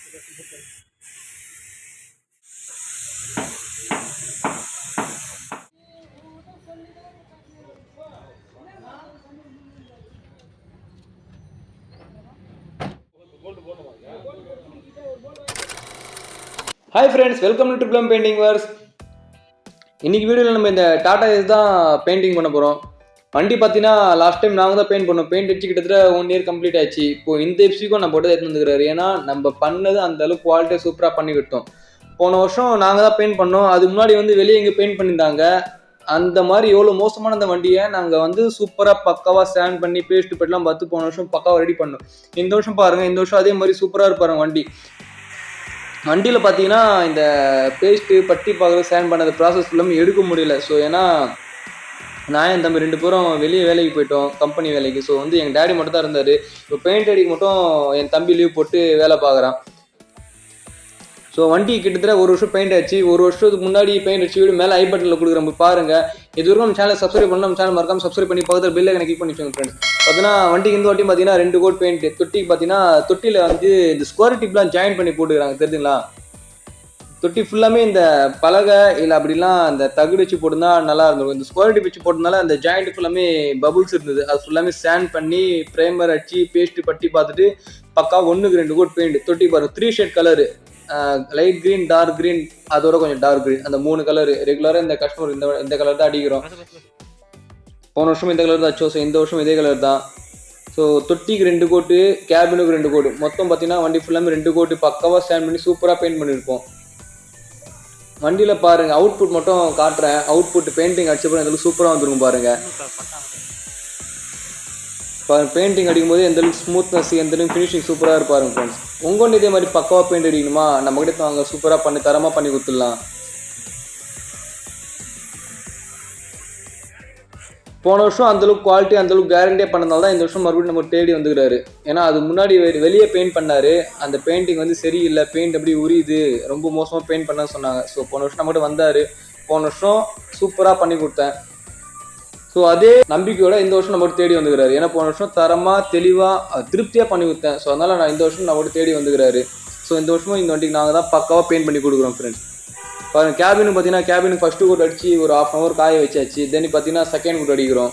Hi friends, welcome to triple M painting works. இன்னைக்கு வீடியோவில் நம்ம இந்த டாடா ஏஸ் தான் பெயிண்டிங் பண்ண போகிறோம். வண்டி பார்த்தீங்கன்னா லாஸ்ட் டைம் நாங்கள் தான் பெயிண்ட் பண்ணோம். பெயிண்ட் அடிச்சு கிட்டத்தட்ட 1 year கம்ப்ளீட் ஆயிடுச்சு. இப்போ இந்த எஃப்சிக்கும் நம்ம போட்டு எடுத்து வந்துக்கிறாரு. ஏன்னா நம்ம பண்ணது அந்த அளவுக்கு குவாலிட்டியாக சூப்பராக பண்ணி கொடுத்தோம். போன வருஷம் நாங்கள் தான் பெயிண்ட் பண்ணோம். அதுக்கு முன்னாடி வந்து வெளியே எங்கே பெயிண்ட் பண்ணியிருந்தாங்க. அந்த மாதிரி எவ்வளோ மோசமான அந்த வண்டியை நாங்கள் வந்து சூப்பராக பக்காவாக ஸ்டாண்ட் பண்ணி பேஸ்ட் பெட்லாம் பார்த்து போன வருஷம் பக்காவாக ரெடி பண்ணோம். இந்த வருஷம் பாருங்கள், இந்த வருஷம் அதே மாதிரி சூப்பராக இருப்பாருங்க வண்டி. வண்டியில் பார்த்தீங்கன்னா இந்த பேஸ்ட்டு பட்டி பார்க்குறது ஸ்டாண்ட் பண்ணது ப்ராசஸ் ஃபுல்லாமே எடுக்க முடியல. ஸோ ஏன்னா நான் என் தம்பி 2 பேரும் வெளியே வேலைக்கு போயிட்டோம், கம்பெனி வேலைக்கு. ஸோ வந்து எங்கள் டேடி மட்டும் தான் இருந்தார். இப்போ பெயிண்ட் அடிக்க மட்டும் என் தம்பி லீவ் போட்டு வேலை பார்க்குறான். ஸோ வண்டி கிட்டத்தட்ட 1 வருஷம் பெயிண்ட் ஆச்சு. 1 வருஷத்துக்கு முன்னாடி பெயிண்ட் அடிச்சு வீடு மேலே ஐ பட்டனில் கொடுக்குறோம் பாருங்கள். இது வரைக்கும் நம்ம சேனல் சப்ஸ்கிரைப் பண்ணலாம். நம்ம சேனல் மறக்காம சப்ஸ்கிரைப் பண்ணி பக்கத்தில் பெல் ஐக்கனை கிளிக் பண்ணி வச்சுக்கோங்க ஃப்ரெண்ட்ஸ். பார்த்தீங்கன்னா வண்டிக்கு இந்த வாட்டி பார்த்தீங்கன்னா 2 கோட் பெயிண்ட். தொட்டிக்கு பார்த்தீங்கன்னா தொட்டியில் வந்து இந்த ஸ்கொயர் டிப்லாம் ஜாயின் பண்ணி போட்டுக்கிறாங்க, தெரியுதுங்களா? தொட்டி ஃபுல்லாமே இந்த பலகை இல்லை அப்படிலாம் அந்த தகுடு வச்சு போட்டுருந்தா நல்லா இருந்திருக்கும். இந்த ஸ்கொயர் டிப் வச்சு போட்டதுனால அந்த ஜாயிண்ட் ஃபுல்லாமே பபுள்ஸ் இருந்தது. அது ஃபுல்லாமே ஸ்டாண்ட் பண்ணி ப்ரைமர் அடிச்சு பேஸ்ட் பட்டி பார்த்துட்டு பக்கா 1க்கு 2 கோட் பெயிண்ட். தொட்டி பாருங்க, 3 shade colour, light green, dark green, அதோட கொஞ்சம் டார்க் கிரீன், அந்த 3 கலரு ரெகுலராக இந்த கஸ்டமர் இந்த கலர் தான் அடிக்கிறோம். போன வருஷம் இந்த கலர் தான் அச்சோம். ஸோ இந்த வருஷம் இதே கலர் தான். ஸோ தொட்டிக்கு 2 கோட்டு, கேபினுக்கு 2 கோட்டு, மொத்தம் பார்த்தீங்கன்னா வண்டி ஃபுல்லாமே 2 கோட்டு பக்காவாக ஸ்டாண்ட் பண்ணி சூப்பராக பெயிண்ட் பண்ணியிருப்போம். வண்டியில் பாருங்கள், அவுட்புட் மட்டும் காட்டுறேன். அவுட்புட் பெயிண்டிங் அடிச்சப்பறம் எந்த அளவுக்கு சூப்பராக வந்துருக்கும் பாருங்கள். பெயிண்டிங் அடிக்கும்போது எந்த அளவுக்கு ஸ்மூத்னஸ், எந்த அளவுக்கு ஃபினிஷிங் சூப்பராக இருப்பாருங்க ஃப்ரெண்ட்ஸ். உங்கள் இதே மாதிரி பக்காவாக பெயிண்ட் அடிக்கணுமா, நம்மகிட்ட வாங்க, சூப்பராக பண்ணி தரமாக பண்ணி கொடுத்துடலாம். போன வருஷம் அந்தளவுக்கு குவாலிட்டி அந்தளவுக்கு கேரண்டியாக பண்ணதால தான் இந்த வருஷம் மறுபடியும் நம்ம தேடி வந்துக்கிறாரு. ஏன்னா அது முன்னாடி வெளியே பெயிண்ட் பண்ணார். அந்த பெயிண்டிங் வந்து சரியில்லை, பெயிண்ட் அப்படி உரியுது, ரொம்ப மோசமாக பெயிண்ட் பண்ண சொன்னாங்க. ஸோ போன வருஷம் நம்மகிட்ட வந்தார். போன வருஷம் சூப்பராக பண்ணி கொடுத்தேன். ஸோ அதே நம்பிக்கையோட இந்த வருஷம் நம்மகிட்ட தேடி வந்துக்கிறாரு. ஏன்னா போன வருஷம் தரமாக தெளிவாக திருப்தியாக பண்ணி கொடுத்தேன். ஸோ அதனால் நான் இந்த வருஷம் நம்மகிட்ட தேடி வந்துக்கிறாரு. ஸோ இந்த வருஷமும் இந்த வண்டிக்கு நாங்கள் தான் பக்காவாக பெயிண்ட் பண்ணி கொடுக்குறோம் ஃப்ரெண்ட்ஸ். பாருங்க, கேபினுக்கு பார்த்தீங்கன்னா கேபினுக்கு ஃபஸ்ட்டு கோட் அடிச்சு ஒரு 1/2 hour காய வச்சாச்சு. தென் பார்த்தீங்கன்னா செகண்ட் கோட் அடிக்கிறோம்.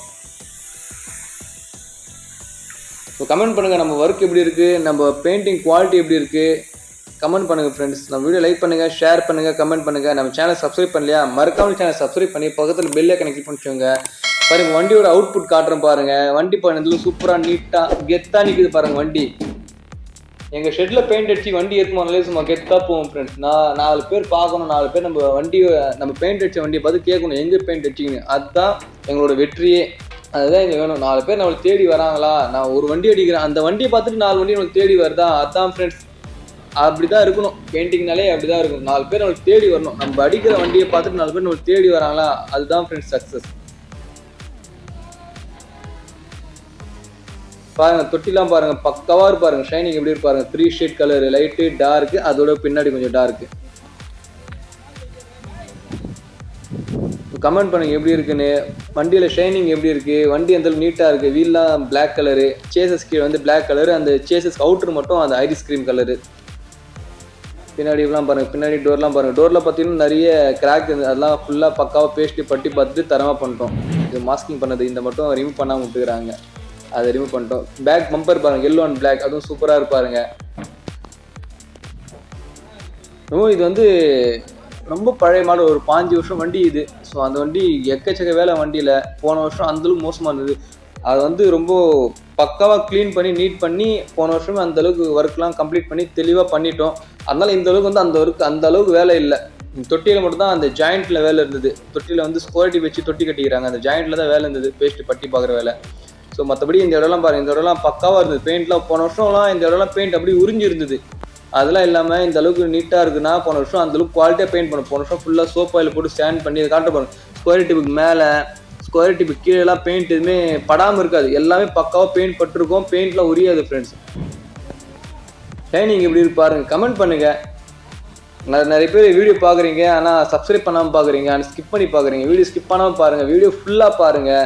ஸோ கமெண்ட் பண்ணுங்கள் நம்ம ஒர்க் எப்படி இருக்குது, நம்ம பெயிண்டிங் குவாலிட்டி எப்படி இருக்குது, கமெண்ட் பண்ணுங்கள் ஃப்ரெண்ட்ஸ். நம்ம வீடியோ லைக் பண்ணுங்கள், ஷேர் பண்ணுங்கள், கமெண்ட் பண்ணுங்கள். நம்ம சேனல் சப்ஸ்கிரைப் பண்ணலையா, மறக்காமல் சேனல் சப்ஸ்கிரைப் பண்ணி பக்கத்தில் பெல் ஐக்கனை கிளிக் பண்ணிக்கோங்க. பாருங்க, வண்டியோட அவுட்புட் காட்டுறேன் பாருங்கள். வண்டி பண்ணதுல சூப்பராக நீட்டாக கெத்தாக நிற்குது பாருங்கள் வண்டி. எங்கள் ஷெட்டில் பெயிண்ட் அடிச்சு வண்டி ஏற்றுமானாலே சும்மா கெத்தாக போவோம் ஃப்ரெண்ட்ஸ். 4 பேர் பார்க்கணும், 4 பேர் நம்ம வண்டியை, நம்ம பெயிண்ட் அடித்த வண்டியை பார்த்து கேட்கணும் எங்கே பெயிண்ட் அடிச்சிங்கன்னு. அதுதான் எங்களோட வெற்றியே. அதுதான் எங்களுக்கு வேணும். 4 பேர் நம்மளுக்கு தேடி வராங்களா, நான் ஒரு வண்டி அடிக்கிறேன், அந்த வண்டியை பார்த்துட்டு 4 வண்டி நம்மளுக்கு தேடி வருதா, அதுதான் ஃப்ரெண்ட்ஸ். அப்படி தான் இருக்கணும், பெயிண்டிங்னாலே அப்படி தான் இருக்கணும். 4 பேர் நம்மளுக்கு தேடி வரணும். நம்ம அடிக்கிற வண்டியை பார்த்துட்டு 4 பேர் நம்மளுக்கு தேடி வராங்களா, அதுதான் ஃப்ரெண்ட்ஸ் சக்ஸஸ். பாருங்க, தொட்டிலாம் பாருங்க, பக்காவாக இருப்பாருங்க. ஷைனிங் எப்படி இருப்பாருங்க, 3 ஷேட் கலரு, லைட்டு, டார்க்கு, அதோட பின்னாடி கொஞ்சம் டார்க்கு. கமெண்ட் பண்ணுங்க எப்படி இருக்குன்னு. வண்டியில் ஷைனிங் எப்படி இருக்கு, வண்டி எந்த நீட்டாக இருக்கு. வீல்லாம் பிளாக் கலரு, சேசஸ் கீழே வந்து பிளாக் கலரு, அந்த சேசஸ் அவுட்ரு மட்டும் அந்த ஐரிஸ் கிரீம் கலரு. பின்னாடி எல்லாம் பாருங்க, பின்னாடி டோர்லாம் பாருங்க. டோரில் பார்த்தீங்கன்னா நிறைய கிராக் இருந்தது, அதெல்லாம் ஃபுல்லாக பக்காவாக பேஸ்ட்டு பட்டி பார்த்துட்டு தரமாக பண்ணிட்டோம். இது மாஸ்கிங் பண்ணது இந்த மட்டும் ரிமூவ் பண்ணாமல் விட்டுக்கிறாங்க, அதை ரிமூவ் பண்ணிட்டோம். பேக் பம்பர் பாருங்க, எல்லோ அண்ட் பிளாக், அதுவும் சூப்பராக இருப்பாருங்க. இது வந்து ரொம்ப பழைய மாடல், ஒரு 5 வருஷம் வண்டி இது. ஸோ அந்த வண்டி எக்கச்சக்க வேலை வண்டியில். போன வருஷம் அந்தளவுக்கு மோசமாக இருந்தது. அது வந்து ரொம்ப பக்காவாக க்ளீன் பண்ணி நீட் பண்ணி போன வருஷமே அந்தளவுக்கு ஒர்க்லாம் கம்ப்ளீட் பண்ணி தெளிவாக பண்ணிட்டோம். அதனால் இந்த அளவுக்கு வந்து அந்த அளவுக்கு வேலை இல்லை. தொட்டியில் மட்டும்தான் அந்த ஜாயிண்ட்டில் வேலை இருந்தது. தொட்டியில் வந்து ஸ்கொயர் டிப் வச்சு தொட்டி கட்டிக்கிறாங்க, அந்த ஜாயிண்ட்டில் தான் வேலை இருந்தது, பேஸ்ட்டு பட்டி பார்க்குற வேலை. ஸோ மற்றபடி இந்த இடம்லாம் பாருங்கள், இந்த இடம்லாம் பக்காவாக இருந்தது. பெயிண்ட்லாம் போன வருஷம்லாம் இந்த இடம்லாம் பெயிண்ட் அப்படி உறிஞ்சி இருந்தது. அதெல்லாம் இல்லாமல் இந்த அளவுக்கு நீட்டாக இருக்குன்னா போன வருஷம் அந்தளவுக்கு குவாலிட்டியாக பெயிண்ட் பண்ணும். போன வருஷம் ஃபுல்லாக சோப் ஆயில் போட்டு ஸ்டாண்ட் பண்ணி அதை காட்ட பாருங்க. ஸ்கொயர் டிப்புக்கு மேலே, ஸ்கொயர் டிப்பு கீழேலாம் பெயிண்ட் எதுவுமே படாமல் இருக்காது, எல்லாமே பக்காவாக பெயிண்ட் பட்டிருக்கோம். பெயிண்ட்லாம் உரியாது ஃப்ரெண்ட்ஸ். ஷைனிங் எப்படி பாருங்க, கமெண்ட் பண்ணுங்கள். நிறைய பேர் வீடியோ பார்க்குறீங்க, ஆனால் சப்ஸ்கிரைப் பண்ணாமல் பார்க்குறீங்க, ஆனால் ஸ்கிப் பண்ணி பார்க்குறீங்க. வீடியோ ஸ்கிப் பண்ணாமல் பாருங்கள், வீடியோ ஃபுல்லாக பாருங்கள்.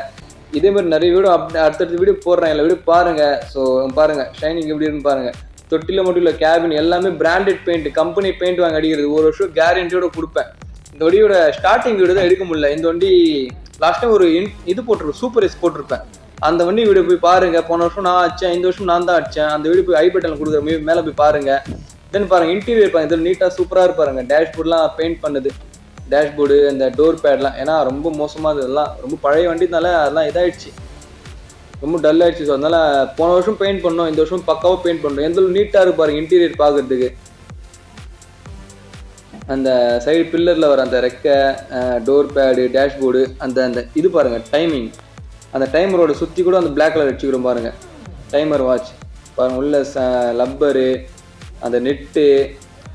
இதே மாதிரி நிறைய வீடியோ அடுத்தடுத்த வீடியோ போடுறேன், எல்லா வீடியோ பாருங்கள். ஸோ பாருங்கள் ஷைனிங் எப்படி இருக்குன்னு பாருங்கள். தொட்டில மட்டும் இல்லை, கேபின் எல்லாமே பிராண்டட் பெயிண்ட், கம்பெனி பெயிண்ட் வாங்கி அடிக்கிறது. 1 வருஷம் கேரண்டியோட கொடுப்பேன். இந்த வண்டியோட ஸ்டார்டிங் வீடியோ தான் எடுக்க முடியல. இந்த வண்டி லாஸ்ட் டைம் ஒரு இது போட்டிருப்பேன், சூப்பர் எஸ் போட்டிருப்பேன். அந்த வண்டி வீடியோ போய் பாருங்க. போன வருஷம் நான் அடிச்சேன், இந்த வருஷம் நான் தான் அடிச்சேன். அந்த வீடியோ போய் ஐ பட்டன் கொடுக்குற மேலே போய் பாருங்க. தென் பாருங்க இன்டீரியர் பாருங்க, இதில் நீட்டாக சூப்பராக இருப்பாருங்க. டேஷ்போர்ட்லாம் பெயிண்ட் பண்ணுது, டேஷ்போர்டு அந்த டோர் பேட்லாம். ஏன்னா ரொம்ப மோசமாக இதெல்லாம் ரொம்ப பழைய வண்டினால அதெல்லாம் இதாகிடுச்சு, ரொம்ப டல் ஆயிடுச்சு. ஸோ அதனால போன வருஷம் பெயிண்ட் பண்ணோம், இந்த வருஷம் பக்காவாக பெயிண்ட் பண்ணோம். எந்த நீட்டாக இருக்கு பாருங்க இன்டீரியர் பார்க்கறதுக்கு. அந்த சைடு பில்லரில் வர அந்த ரெக்கை, டோர் பேடு, டேஷ்போர்டு, அந்த இது பாருங்கள் டைமிங், அந்த டைமரோட சுற்றி கூட அந்த பிளாக் கலர் வச்சுக்கிறோம் பாருங்கள். டைமர் வாட்ச் பாருங்கள், உள்ள லப்பரு, அந்த நெட்டு,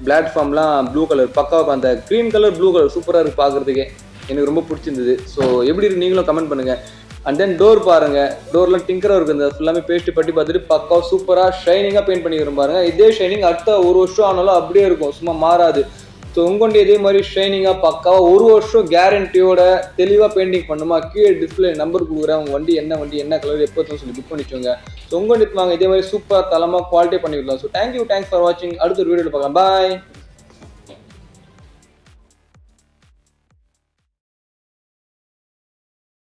பிளாட்ஃபார்ம்லாம் ப்ளூ கலர் பக்காவாக, அந்த க்ரீன் கலர் ப்ளூ கலர் சூப்பராக இருக்குது பார்க்குறதுக்கே. எனக்கு ரொம்ப பிடிச்சிருந்தது. ஸோ எப்படி இருக்கு நீங்களும் கமெண்ட் பண்ணுங்கள். அண்ட் தென் டோர் பாருங்கள், டோர்லாம் டிங்கராக இருக்குது. இந்த ஃபுல்லாமே பேஸ்ட்டு பட்டி பார்த்துட்டு பக்காவாக சூப்பராக ஷைனிங்காக பெயிண்ட் பண்ணிக்கிறோம் பாருங்கள். இதே ஷைனிங் அடுத்த 1 வருஷம் ஆனாலும் அப்படியே இருக்கும், சும்மா மாறாது. ஸோ உங்கள்கிட்ட இதே மாதிரி ஷைனிங்காக பக்காவாக 1 வருஷம் கேரண்டியோட தெளிவாக பெயிண்டிங் பண்ணுமா, கீழே டிஸ்பிளே நம்பர் கொடுக்குறேன். உங்கள் வண்டி என்ன கலர் எப்போ சொல்லி புக் பண்ணிக்கோங்க. ஸோ உங்கள்கிட்ட வாங்க இதே மாதிரி சூப்பராக தரமாக குவாலிட்டியாக பண்ணிக்கலாம். ஸோ தேங்க்ஸ் ஃபார் வாட்சிங். அடுத்த ஒரு வீடியோவில் பார்க்கலாம். பாய்.